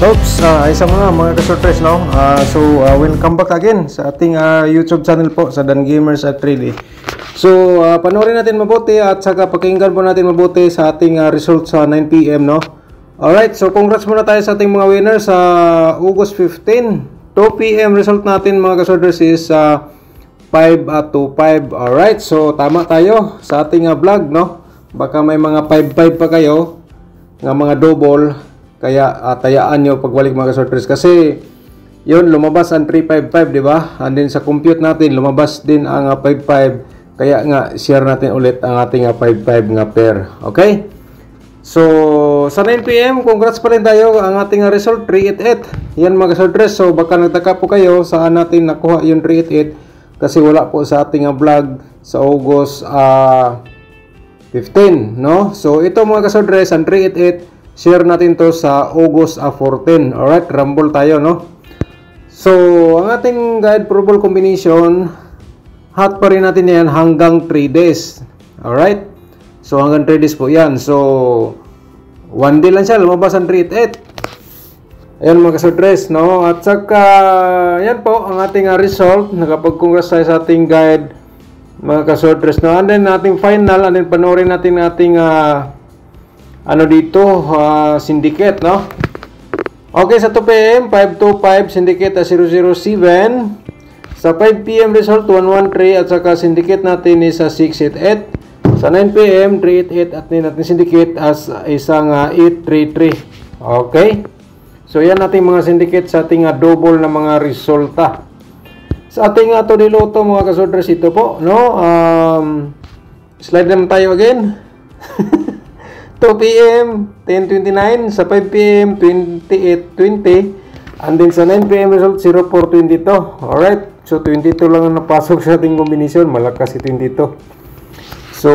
Oops, isa mga ka-surprise, no? Welcome back again sa ating YouTube channel po, sa Dan Gamers at 3D. So, panoorin natin mabuti at saka pakinggan po natin mabuti sa ating result sa 9 PM, no? Alright, so congrats muna tayo sa ating mga winners sa August 15. 2 PM result natin mga ka-surprise is 5-5. Alright, so tama tayo sa ating vlog, no? Baka may mga 5-5 pa kayo nga mga double. Kaya tayaan nyo pagbalik mga ka-sorters kasi yun lumabas ang 355, di ba? And then sa compute natin lumabas din ang 55. Kaya nga share natin ulit ang ating 55 nga pair. Okay? So sa 9 PM congrats pa rin tayo ang ating result 388. Yan mga ka-sorters. So baka nagtaka po kayo saan natin nakuha yung 388 kasi wala po sa ating vlog sa August 15, no? So ito mga ka-sorters, ang 388 share natin to sa August 14. Alright, rumble tayo, no? So, ang ating guide probable combination, hot pa rin natin yan hanggang 3 days. Alright? So, hanggang 3 days po yan. So, 1 day lang siya, lumabas ang 388. Ayan mga ka-surprise, no? At saka, yan po, ang ating result. Nakapag-congrats tayo sa ating guide, mga ka-surprise, no? And then, ating final, and then panoorin natin ating syndicate, no? Okay, sa 2 PM 525, syndicate 007. Sa 5 PM result 113 at saka syndicate natin is 688. Sa 9 PM 388 at natin syndicate as isang 833. Okay? So yan nating mga syndicate sa ating double na mga resulta. Sa ating to niluto mga kasodres ito po, no? Slide naman tayo again. 2 PM 10:29, sa 5 PM 28:20, and then sa 9 PM result 04:22. Alright, so 22 lang ang napasok sa ating kombinasyon, malakas si 22. So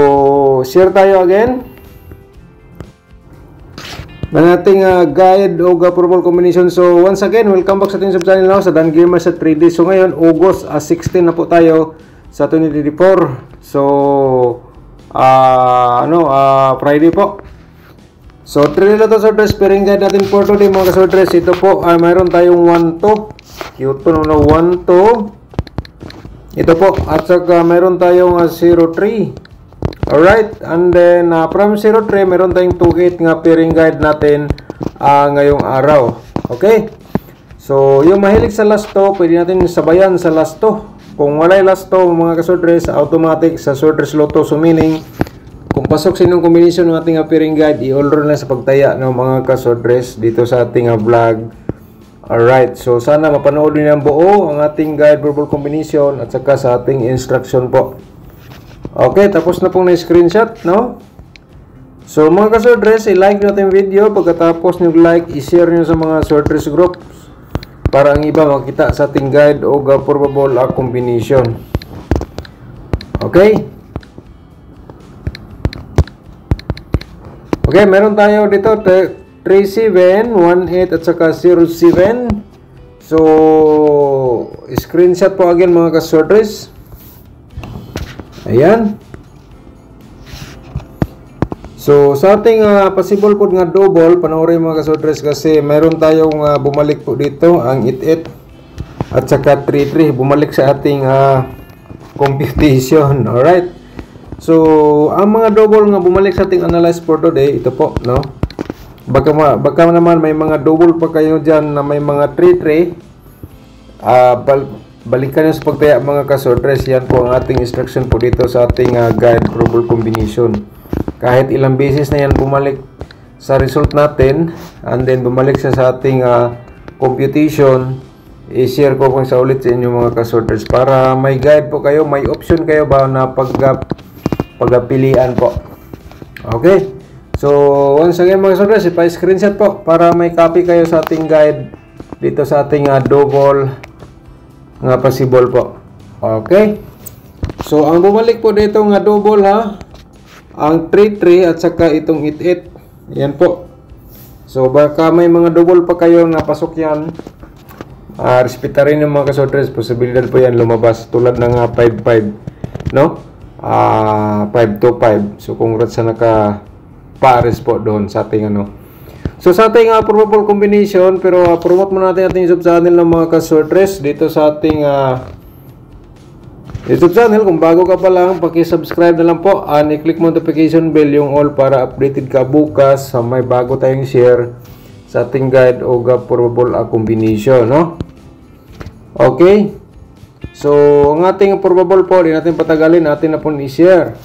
share tayo again ng ating guide o probable combination. So once again, welcome back sa ating sub-channel now sa Dan Gamers at 3D. So ngayon August 16 na po tayo sa 2024. So Friday po. So, 3 na to sorters, pairing guide natin for today mga ka-sorters. Ito po, mayroon tayong 1-2. Cute to, no? 1-2. Ito po, at saka mayroon tayong 0-3. Alright, and then from 0-3, mayroon tayong 2-8 nga pairing guide natin ngayong araw. Okay? So, yung mahilig sa last 2, pwede natin sabayan sa last 2. Kung wala yung last 2, mga ka-sorters, automatic sa sorters loto. So, meaning, kung pasok sa inyong combination ng ating pairing guide, i-all na sa pagtaya ng mga ka-sorters dito sa ating vlog. Alright, so sana mapanood niyo ang buo ang ating guide verbal combination at saka sa ating instruction po. Okay, tapos na pong na-screenshot, no? So mga ka-sorters, i-like nyo ating video. Pagkatapos nyo like, i-share nyo sa mga sorters groups para ang iba makita sa ating guide o probable combination. Okay? Okay, meron tayo dito 37, 18 at saka 07. So, screenshot po again mga ka-sorters. Ayan. So, sa ating possible po nga double, panoorin mga ka-sorters kasi meron tayong bumalik po dito, ang 88 at saka 33. Bumalik sa ating computation. Alright. So, ang mga double nga bumalik sa ating analyze for today, ito po, no? Baka naman may mga double pa kayo dyan na may mga 3-3. Balikan nyo sa pagtaya mga ka-sorters. Yan po ang ating instruction po dito sa ating guide probable combination. Kahit ilang beses na yan bumalik sa result natin, and then bumalik siya sa ating computation, i-share ko kung sa ulit sa inyo mga ka-sorters para may guide po kayo, may option kayo ba na pagpilian po. Okay? So, once again mga sorters, ipa-screenshot po para may copy kayo sa ating guide dito sa ating double nga possible po. Okay? So, ang bumalik po dito nga double ang 3-3 at saka itong 8-8. Yan po. So, baka may mga double pa kayo na pasok yan. Respeta rin yung mga kasorters. Posibilidad po yan lumabas tulad ng 5-5. No? 5-5. So, congrats sa naka-pares po doon sa ating So sa ating probable combination, pero promote muna natin ating YouTube channel ng mga ka-sortress dito sa ating YouTube channel. Kung bago ka pa lang, paki-subscribe na lang po and i-click mo notification bell yung all para updated ka bukas sa may bago tayong share sa ating guide o probable combination, no? Okay. So ang ating probable po, di natin patagalin, natin na po i-share.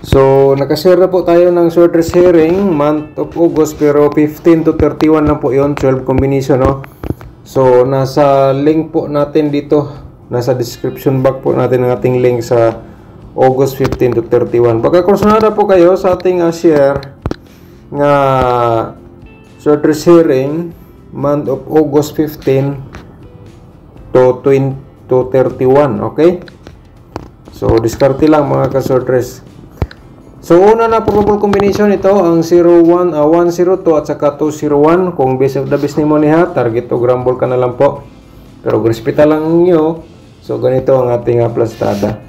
So, nakashare na po tayo ng sortress herring month of August, pero 15 to 31 lang po yun, 12 combination, no? So, nasa link po natin dito, nasa description box po natin ang ating link sa August 15 to 31. Baka kursunada po kayo sa ating share nga sortress herring month of August 15 to 31, okay? So, diskarte lang mga ka-sortress. So, una na probable combination ito, ang 102 at saka 201. Kung base of the best nimo niya, target o grumble ka na lang po. Pero grispita lang nyo. So, ganito ang ating plastada.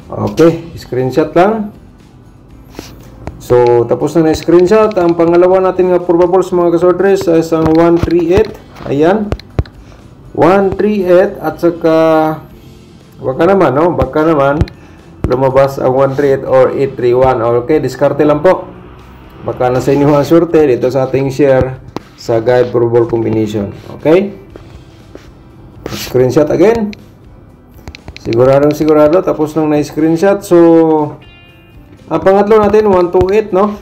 Okay, screenshot lang. So, tapos na screenshot. Ang pangalawa natin nga probables mga kasortress ay ang 138. Ayan. 138 at saka baka naman, no? Baka naman lumabas ang 138 or 831. Okay, diskarte lang po. Baka nasa inyo ang surte dito sa ating share sa guide probable combination. Okay? Screenshot again. Sigurado. Tapos nang na-screenshot. So, ang pangatlo natin, 128, no?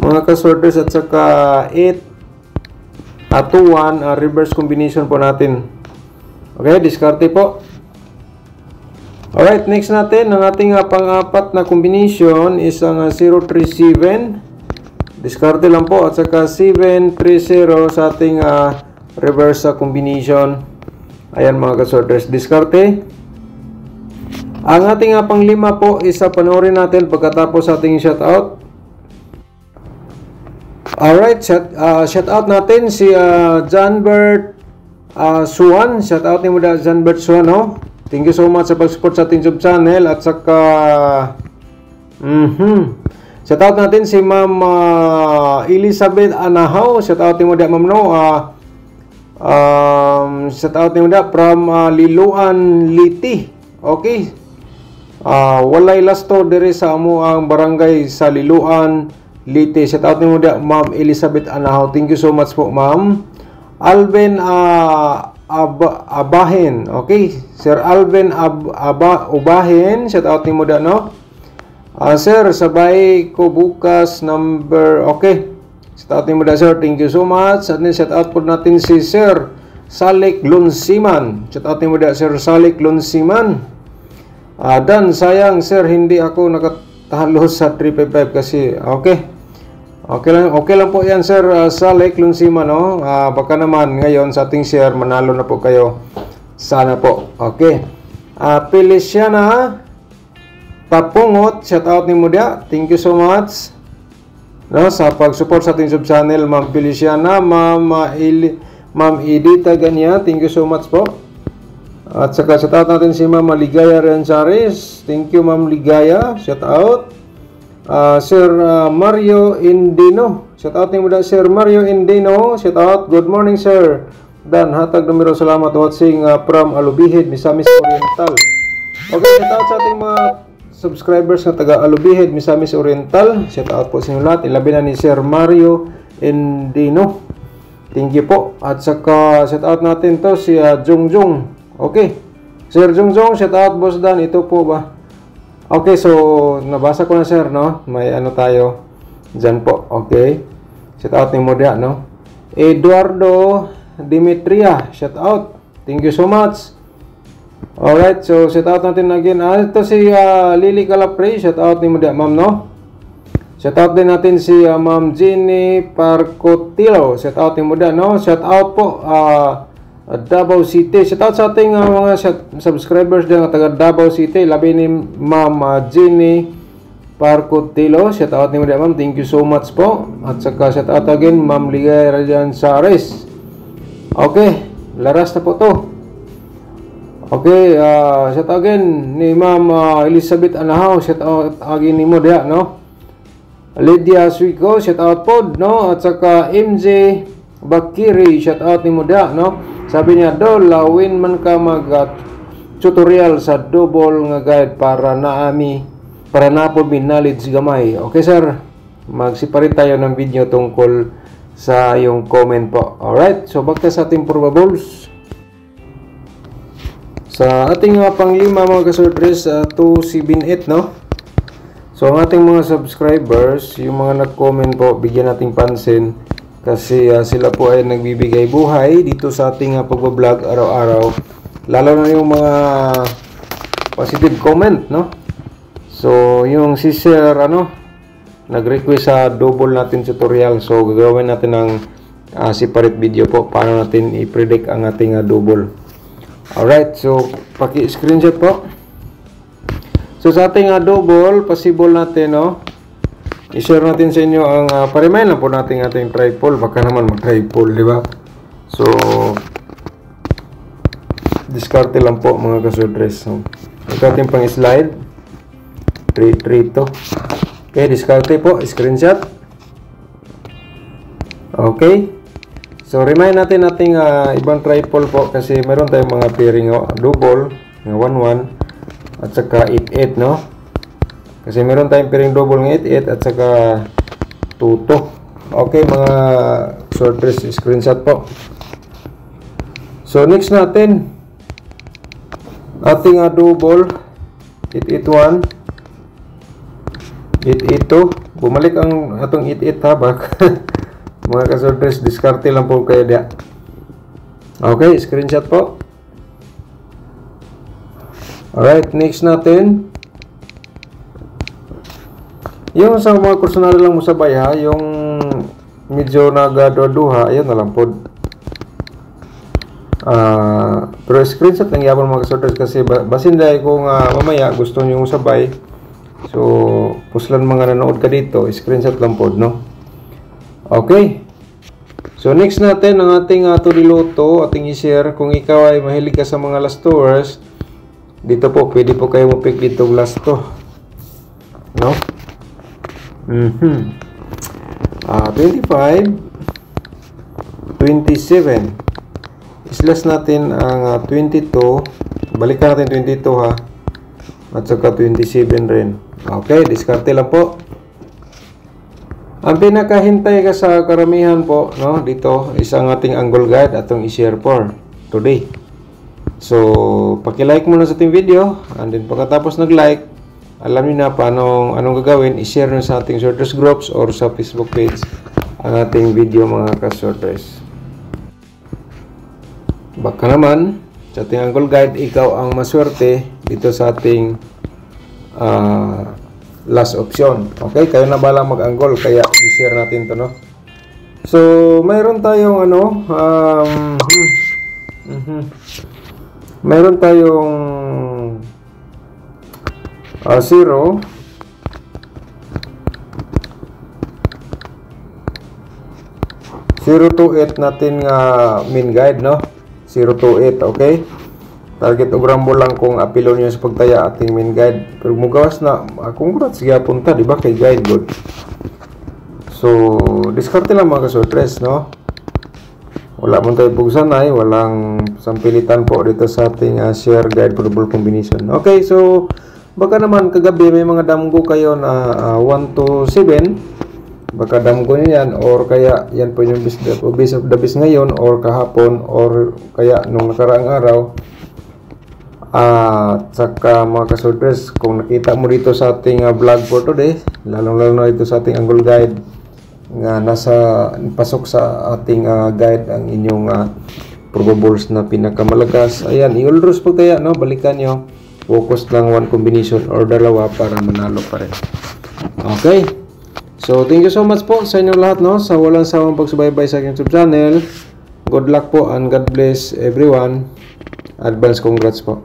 Mga ka-sorters at saka 821, reverse combination po natin. Okay, diskarte po. Alright, next natin, ang ating pang-apat na combination is ang 037. Diskarte lang po. At saka 730 sa ating reverse combination. Ayan mga ka-sorters, diskarte. Ang ating pang-lima po is panoorin natin pagkatapos ating shoutout. Alright, shoutout natin si Janbert Suwan. Shoutout ni mo da Janbert Suwan, no? Thank you so much sa pag-support sa ating YouTube channel. At saka shoutout natin si Ma'am Elizabeth Anahaw. Shoutout mo da, Ma'am, no? Shoutout mo da from Liloan, Liti. Okay. Walay lasto dire sa amo ang barangay sa Liloan, Liti. Shoutout mo da, Ma'am Elizabeth Anahaw. Thank you so much po, Ma'am. Alvin Abahin. Okay, Sir Alvin Ubahin, shout out ni mo da, no? Sir, sabay ko bukas number. Okay, shout out ni mo da, sir. Thank you so much. At shout out po natin si Sir Salik Lunsiman. Shout out ni mo da, Sir Salik Lunsiman. Dan, sayang sir, hindi ako nakatalo sa 355 kasi. Okay lang po yan, Sir Salik Lunsima, no? Baka naman ngayon sa ating share manalo na po kayo. Sana po. Okay. Feliciana Tapungot, shout out ni Mudia. Thank you so much, no, sa pag-support sa ating sub channel, Ma'am Feliciana, Ma'am Edita Ganya. Thank you so much po. At saka shout out natin si Ma'am Ligaya Renzares. Thank you, Ma'am Ligaya. Shout out. Sir Mario Indino. Shout out ni mo da, Sir Mario Indino. Shout out. Good morning, sir. Dan, hatag numero, salamat watching from Alubihid, Misamis Oriental. Okay, shout out sa ating mga subscribers na taga Alubihid, Misamis Oriental. Shout out po sa inyo lahat. Ilabi na ni Sir Mario Indino. Thank you po. At saka shout out natin to si Jongjong. Okay. Sir Jongjong, shout out, Boss Dan. Ito po ba? Okay, so nabasa ko na, sir, no? May ano tayo dyan po. Okay. Shout out ni Modia, no? Eduardo Dimitria, shout out. Thank you so much. Alright, so shout out natin again. Ito si Lily Calapre, shout out ni Modia, ma'am, no? Shout out din natin si Ma'am Jenny Parcotilo. Shout out ni Modia, no? Shout out po Davao City. Shout out sa ating mga subscribers dyan taga Davao City. Labi ni Ma'am Jenny Parcotilo. Shout out ni Ma'am. Thank you so much po. At saka shout out again Ma'am Ligay Rajan Sares. Okay, laras na po to. Okay, shout out again ni Ma'am Elizabeth Anahaw. Shout out again ni mo dia, no? Lydia Suico, shout out po, no? At saka MJ Bakiri, shout out ni Muda, no? Sabi niya, do lawin man ka mag tutorial sa double nga guide para na po min knowledge gamay. Okay sir, magsiparit tayo ng video tungkol sa yung comment po. Alright, so baka sa ating probables. Sa ating panglima mga ka-sortress, 278, no? So ang ating mga subscribers, yung mga nag-comment po, bigyan nating pansin kasi sila po ay nagbibigay buhay dito sa ating pagbablog araw-araw. Lalo na yung mga positive comment, no? So yung si Sir, nag-request sa double natin tutorial. So gagawin natin ng separate video po paano natin i-predict ang ating double. Alright, so paki-screenshot po. So sa ating double, possible natin, no? I-share natin sa inyo ang pa-remind lang po natin ating tripod. Baka naman mag-tripod, di ba? So diskarte lang po mga ka-sortress. So, ito ating pang-slide. 3 to. Okay, diskarte po, screenshot. Okay. So remind natin ating ibang tripod po kasi meron tayong mga pairing double, ng 1-1. At saka 8-8, no? Kasi meron tayong pairing double ng 8-8 at saka 2-2. Okay, mga sortress, screenshot po. So, next natin, ating double, 8-8-1, 8-8-2. Bumalik ang atong 8-8 tabak. Mga ka-sortress, diskarte lang po kayo dia. Okay, screenshot po. Alright, next natin. Yung sa mga kursunado lang mo sabay ha, yung medyo nagaduha, ayan na lang po. Pero screenshot lang yapon mga ka-sortress kasi basin dahil kung mamaya gusto nyo sabay. So, puslan mga nanood ka dito, screenshot lang po, no? Okay. So, next natin, ang ating tuliloto, ating i-share. Kung ikaw ay mahilig ka sa mga last tours, dito po, pwede po kayo mo-pick dito last to. No? 25, 27. Islas natin ang 22. Balikan natin 22 ha. At saka 27 rin. Okay, diskarte lang po. Ang pinakahintay ka sa karamihan po, no, dito isang ating angle guide atong i-share for today. So, paki-like muna sa ating video and then pagkatapos nag-like, alam niyo na paano anong gagawin, i-share nyo sa ating sortress groups or sa Facebook page ang ating video mga ka-sortress. Baka naman sa ating angle guide, ikaw ang maswerte dito sa ating last option. Okay, kayo na bala mag-angle kaya i-share natin to, no? So, mayroon tayong mayroon tayong 0 to 8 natin main guide, no? 0 to 8, okay? Target og rumble lang kung apilo niyo sa pagtaya ating main guide. Pero mugawas na, congrats siya punta, di ba, kay guide good. So, diskarte lang mga ka-sortress, no? Wala mo tayo pugsanay, walang sampilitan po dito sa ating share guide probable combination. Okay, so baka naman kagabi may mga damgo kayo na 1 to 7. Baka damgo nyo yan or kaya yan po yung base of the base ngayon or kahapon or kaya nung nakaraang araw. At saka mga ka-sortress, kung nakita mo dito sa ating vlog for today, lalong-lalo na dito sa ating angle guide nga nasa pasok sa ating guide ang inyong probables na pinakamalakas. Ayan, i-ulros po kaya, no? Balikan nyo. Focus lang one combination or dalawa para manalo pa rin. Okay. So, thank you so much po sa inyong lahat, no? Sa walang sawang pagsubaybay sa aking YouTube channel. Good luck po and God bless everyone. Advance congrats po.